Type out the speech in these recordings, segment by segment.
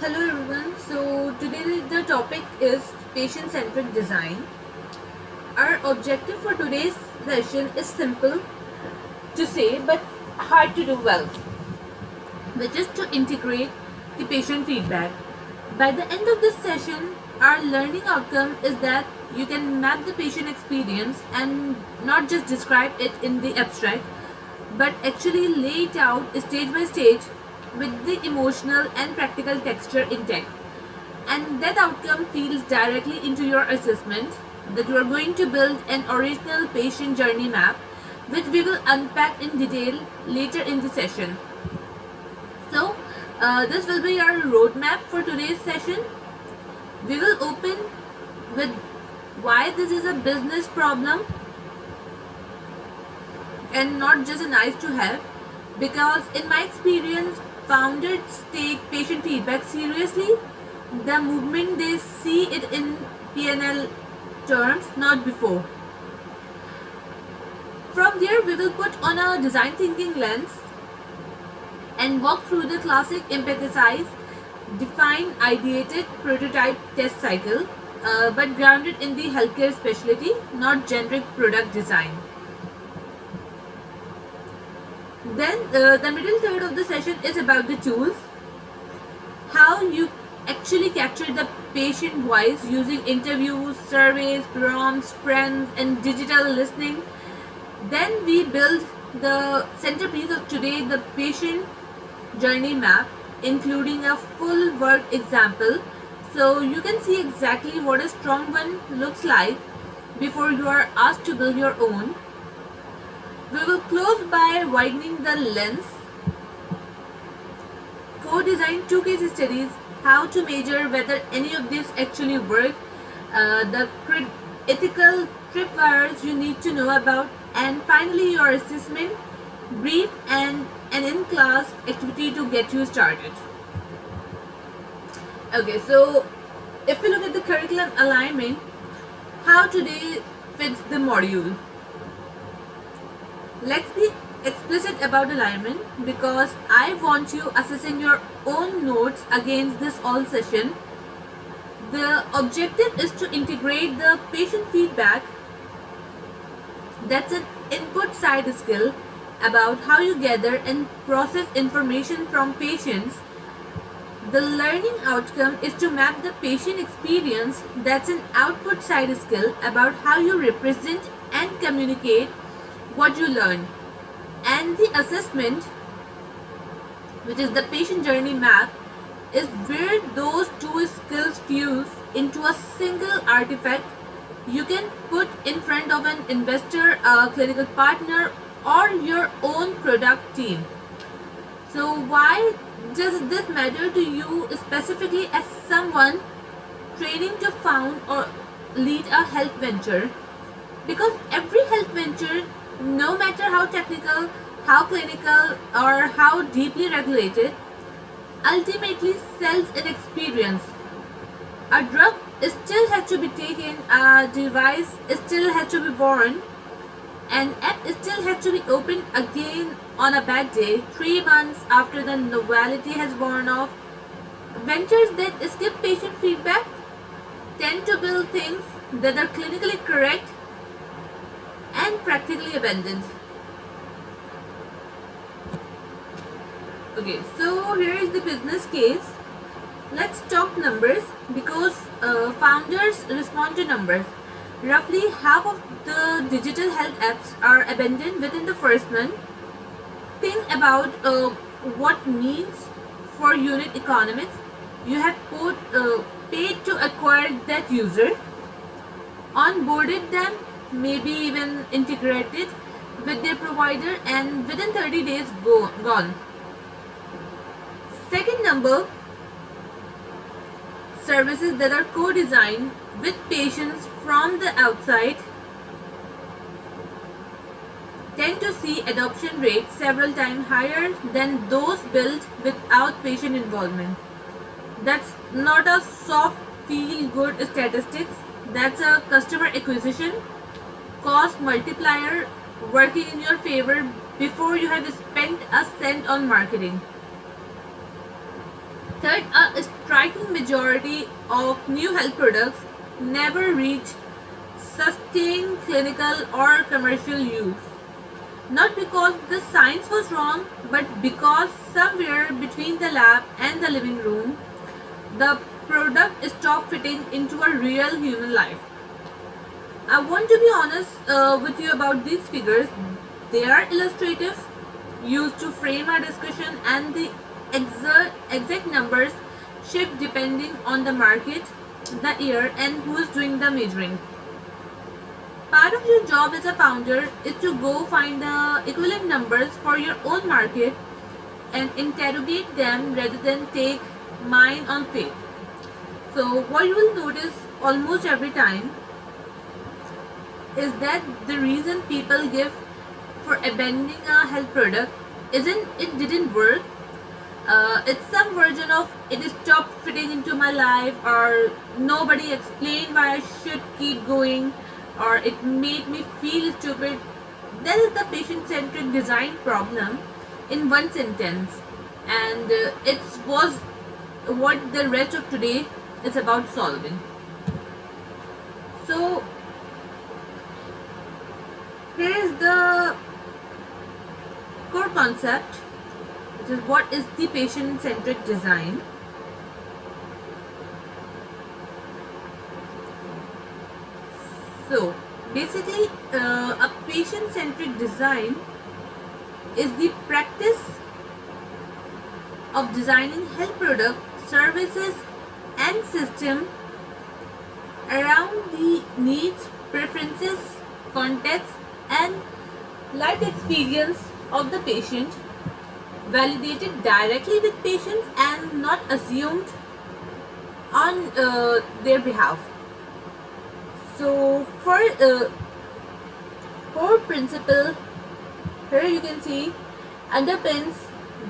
Hello everyone. So today the topic is patient-centric design. Our objective for today's session is simple to say but hard to do well, which is to integrate the patient feedback. By the end of this session, our learning outcome is that you can map the patient experience and not just describe it in the abstract, but actually lay it out stage by stage with the emotional and practical texture intact. And that outcome feeds directly into your assessment that you are going to build an original patient journey map, which we will unpack in detail later in the session. So, this will be our roadmap for today's session. We will open with why this is a business problem and not just a nice to have, because in my experience founders take patient feedback seriously the moment they see it in P&L terms, not before. From there we will put on a design thinking lens and walk through the classic empathize, define, ideated, prototype, test cycle, but grounded in the healthcare specialty, not generic product design. Then the middle third of the session is about the tools, how you actually capture the patient voice using interviews, surveys, prompts, sprints, and digital listening. Then we build the centerpiece of today, the patient journey map, including a full work example, so you can see exactly what a strong one looks like before you are asked to build your own. We will close by widening the lens, co-design 2 case studies, how to measure whether any of these actually work, the ethical tripwires you need to know about, and finally your assessment, brief, and an in-class activity to get you started. Okay, so if we look at the curriculum alignment, how today fits the module. Let's be explicit about alignment because I want you assessing your own notes against this all session. The objective is to integrate the patient feedback. That's an input side skill about how you gather and process information from patients. The learning outcome is to map the patient experience. That's an output side skill about how you represent and communicate what you learn. And the assessment, which is the patient journey map, is where those two skills fuse into a single artifact you can put in front of an investor, a clinical partner, or your own product team. So why does this matter to you specifically as someone training to found or lead a health venture? Because every health venture, no matter how technical, how clinical, or how deeply regulated, ultimately sells an experience. A drug still has to be taken, a device still has to be worn, an app still has to be opened again on a bad day, 3 months after the novelty has worn off. Ventures that skip patient feedback tend to build things that are clinically correct and practically abandoned. Okay, so here is the business case. Let's talk numbers because founders respond to numbers. Roughly half of the digital health apps are abandoned within the first month. Think about what means for unit economics. You have paid to acquire that user, onboarded them, maybe even integrated with their provider, and within 30 days gone. Second number, services that are co-designed with patients from the outside tend to see adoption rates several times higher than those built without patient involvement. That's not a soft feel-good statistics. That's a customer acquisition cost multiplier working in your favor before you have spent a cent on marketing. Third, a striking majority of new health products never reach sustained clinical or commercial use. Not because the science was wrong, but because somewhere between the lab and the living room, the product stopped fitting into a real human life. I want to be honest with you about these figures. They are illustrative, used to frame our discussion, and the exact numbers shift depending on the market, the year, and who is doing the measuring. Part of your job as a founder is to go find the equivalent numbers for your own market and interrogate them rather than take mine on faith. So, what you will notice almost every time is that the reason people give for abandoning a health product isn't it didn't work. It's some version of it stopped fitting into my life, or nobody explained why I should keep going, or it made me feel stupid. That is the patient-centric design problem in one sentence, and it was what the rest of today is about solving. So here is the core concept, which is what is the patient-centric design. So basically, a patient-centric design is the practice of designing health products, services, and system around the needs, preferences, context, and life experience of the patient, validated directly with patients and not assumed on their behalf. So for core principle, here you can see underpins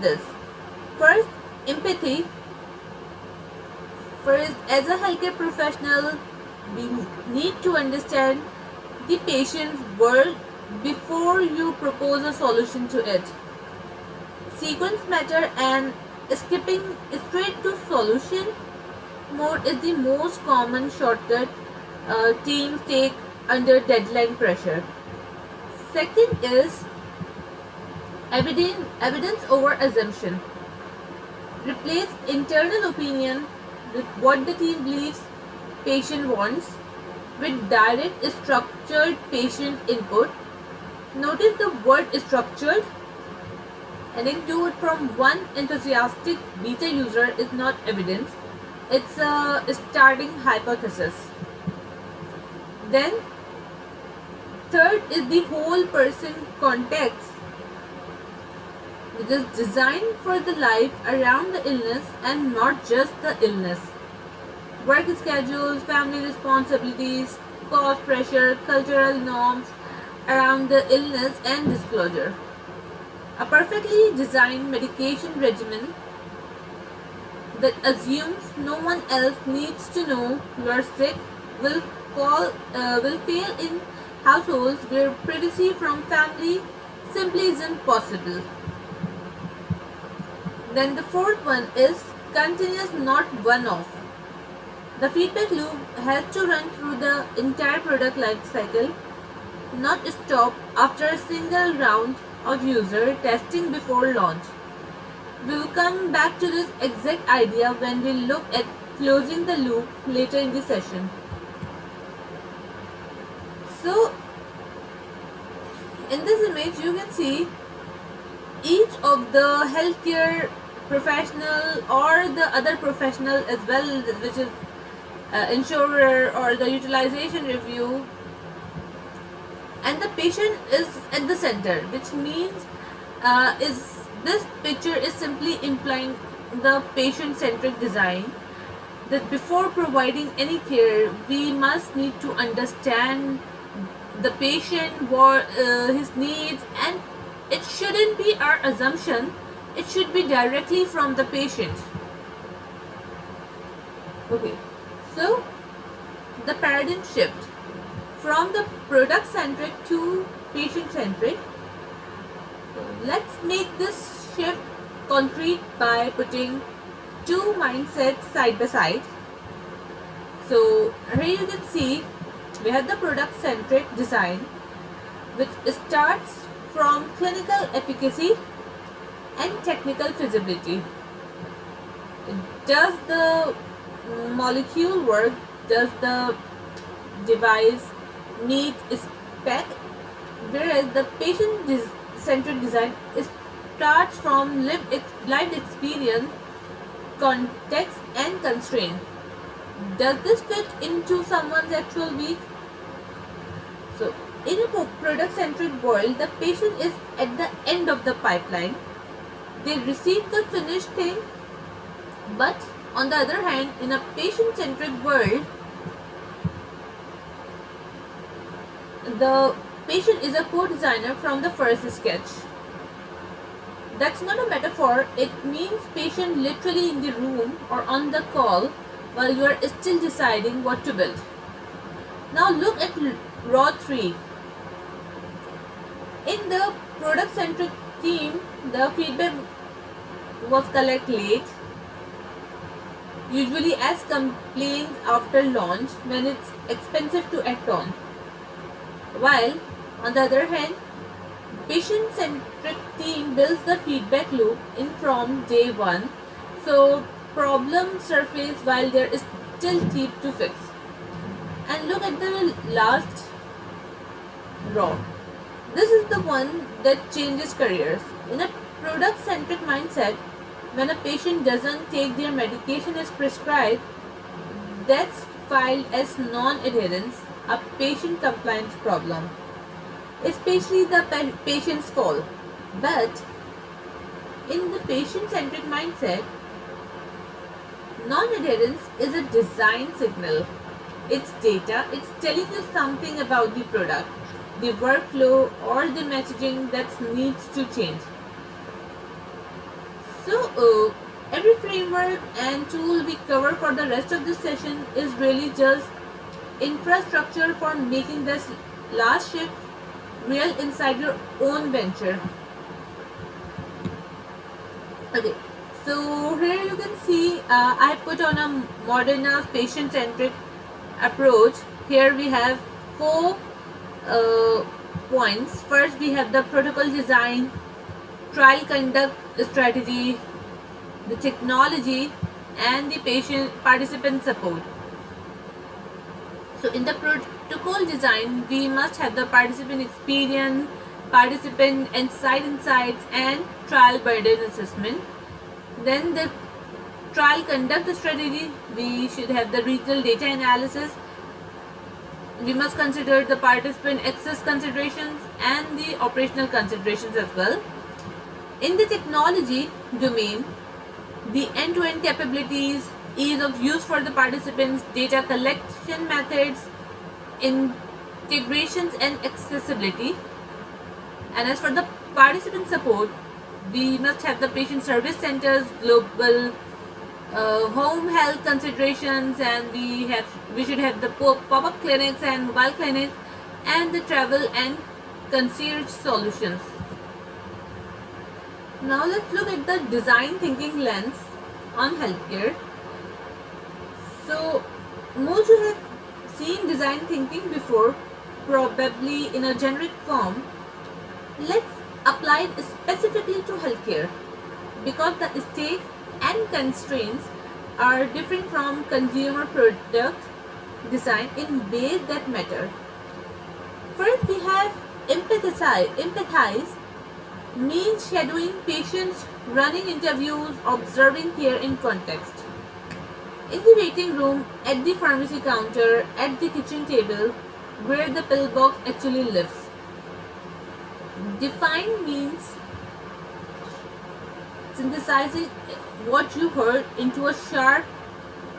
this. First, empathy. First, as a healthcare professional, we need to understand the patient's world before you propose a solution to it. Sequence matter, and skipping straight to solution mode is the most common shortcut teams take under deadline pressure. Second is evidence over assumption. Replace internal opinion with what the team believes patient wants with direct structured patient input. Notice the word structured. Adding to it from one enthusiastic beta user is not evidence, it's a starting hypothesis. Then third is the whole person context, which is designed for the life around the illness and not just the illness. Work schedules, family responsibilities, cost pressure, cultural norms around the illness, and disclosure. A perfectly designed medication regimen that assumes no one else needs to know you are sick will fail in households where privacy from family simply isn't possible. Then the fourth one is continuous, not one-off. The feedback loop has to run through the entire product life cycle, not stop after a single round of user testing before launch. We will come back to this exact idea when we look at closing the loop later in the session. So, in this image you can see each of the healthcare professional or the other professional as well, which is insurer or the utilization review, and the patient is at the center, which means is this picture is simply implying the patient-centric design, that before providing any care we must need to understand the patient, what his needs, and it shouldn't be our assumption, it should be directly from the patient. Okay, so the paradigm shift from the product centric to patient centric. Let's make this shift concrete by putting two mindsets side by side. So here you can see we have the product centric design, which starts from clinical efficacy and technical feasibility. Does the molecule work? Does the device meet spec? Whereas the patient-centered design starts from lived experience, context, and constraint. Does this fit into someone's actual week? So, in a product-centric world, the patient is at the end of the pipeline. They receive the finished thing, but on the other hand, in a patient-centric world, the patient is a co-designer from the first sketch. That's not a metaphor, it means patient literally in the room or on the call while you are still deciding what to build. Now look at Raw 3. In the product-centric team, the feedback was collected late, usually as complaints after launch when it's expensive to act on. While, on the other hand, patient-centric team builds the feedback loop in from day one, so problems surface while there is still teeth to fix. And look at the last Raw. This is the one that changes careers. In a product-centric mindset, when a patient doesn't take their medication as prescribed, that's filed as non-adherence, a patient compliance problem, especially the patient's fault. But in the patient-centric mindset, non-adherence is a design signal. It's data, it's telling you something about the product, the workflow, or the messaging that needs to change. So every framework and tool we cover for the rest of this session is really just infrastructure for making this last shift real inside your own venture. Okay, so here you can see I put on a modernized patient-centric approach. Here we have four points. First, we have the protocol design, trial conduct strategy, the technology, and the patient participant support. So in the protocol design, we must have the participant experience, participant and site insights, and trial burden assessment. Then the trial conduct strategy, we should have the regional data analysis. We must consider the participant access considerations and the operational considerations as well. In the technology domain, the end-to-end capabilities, ease of use for the participants, data collection methods, integrations, and accessibility. And as for the participant support, we must have the patient service centers, global home health considerations, and we should have the pop-up clinics and mobile clinics, and the travel and concierge solutions. Now let's look at the design thinking lens on healthcare. So most you have seen design thinking before, probably in a generic form. Let's apply it specifically to healthcare because the stakes and constraints are different from consumer product design in ways that matter. First, we have empathize means shadowing patients, running interviews, observing care in context. In the waiting room, at the pharmacy counter, at the kitchen table, where the pill box actually lives. Define means synthesizing what you heard into a sharp,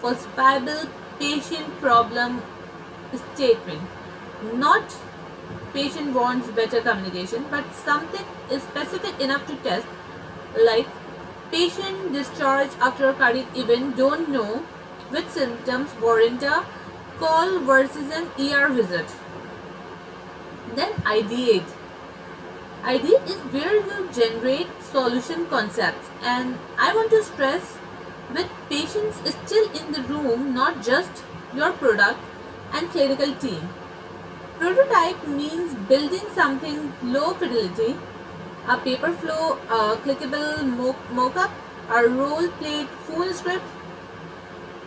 falsifiable patient problem statement. Not patient wants better communication, but something is specific enough to test, like patient discharged after a cardiac event don't know which symptoms warrant a call versus an ER visit. Then ideate. Ideate is where you generate solution concepts, and I want to stress with patients still in the room, not just your product and clinical team. Prototype means building something low fidelity, a paper flow, a clickable mock-up, a role-played phone script,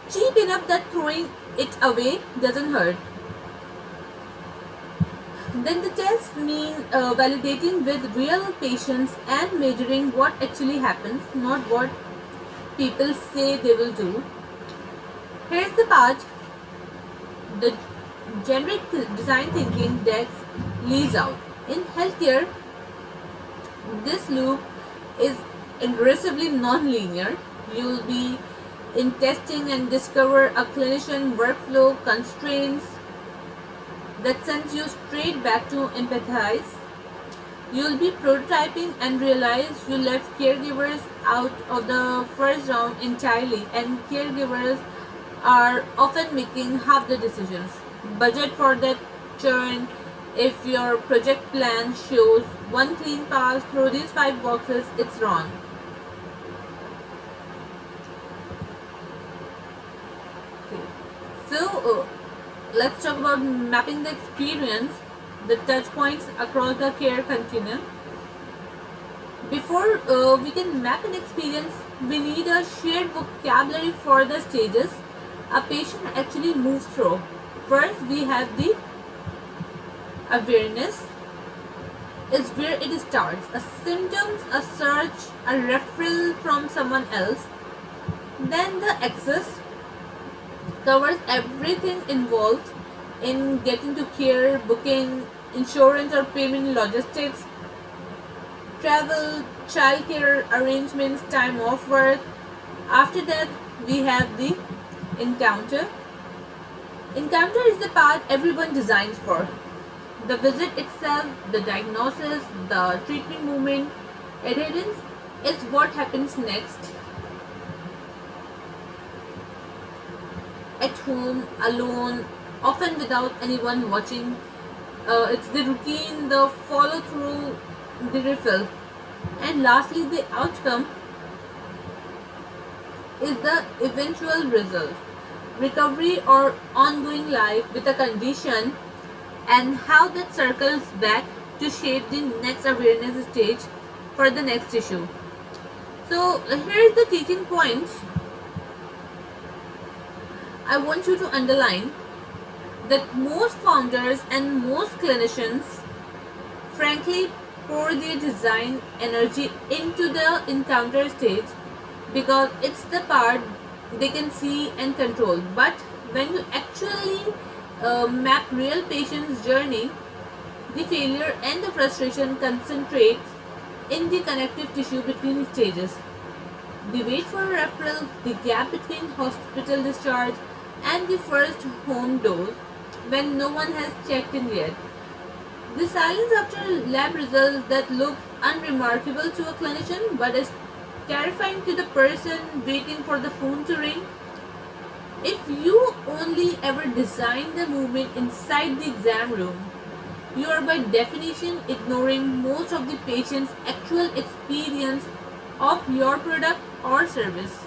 cheap enough that throwing it away doesn't hurt. Then the tests mean validating with real patients and measuring what actually happens, not what people say they will do. Here's the part the generic design thinking Dex leaves out. In healthcare, this loop is aggressively non-linear. You'll be in testing and discover a clinician workflow constraints that sends you straight back to empathize. You'll be prototyping and realize you left caregivers out of the first round entirely, and caregivers are often making half the decisions. Budget for that churn. If your project plan shows one clean pass through these 5 boxes, it's wrong. Okay. So let's talk about mapping the experience, the touch points across the care continuum. Before we can map an experience, we need a shared vocabulary for the stages a patient actually moves through. First, we have the awareness, is where it starts. A symptoms, a search, a referral from someone else. Then the access covers everything involved in getting to care, booking, insurance or payment, logistics, travel, childcare arrangements, time off work. After that, we have the encounter. Encounter is the part everyone designs for. The visit itself, the diagnosis, the treatment movement, adherence is what happens next. At home, alone, often without anyone watching. It's the routine, the follow through, the refill. And lastly, the outcome is the eventual result. Recovery or ongoing life with a condition, and how that circles back to shape the next awareness stage for the next issue. So here's the teaching point I want you to underline, that most founders and most clinicians frankly pour their design energy into the encounter stage because it's the part they can see and control. But when you actually map real patient's journey, the failure and the frustration concentrates in the connective tissue between stages. The wait for a referral, the gap between hospital discharge and the first home dose when no one has checked in yet. The silence after lab results that look unremarkable to a clinician but is terrifying to the person waiting for the phone to ring. If you only ever design the movement inside the exam room, you are by definition ignoring most of the patient's actual experience of your product or service.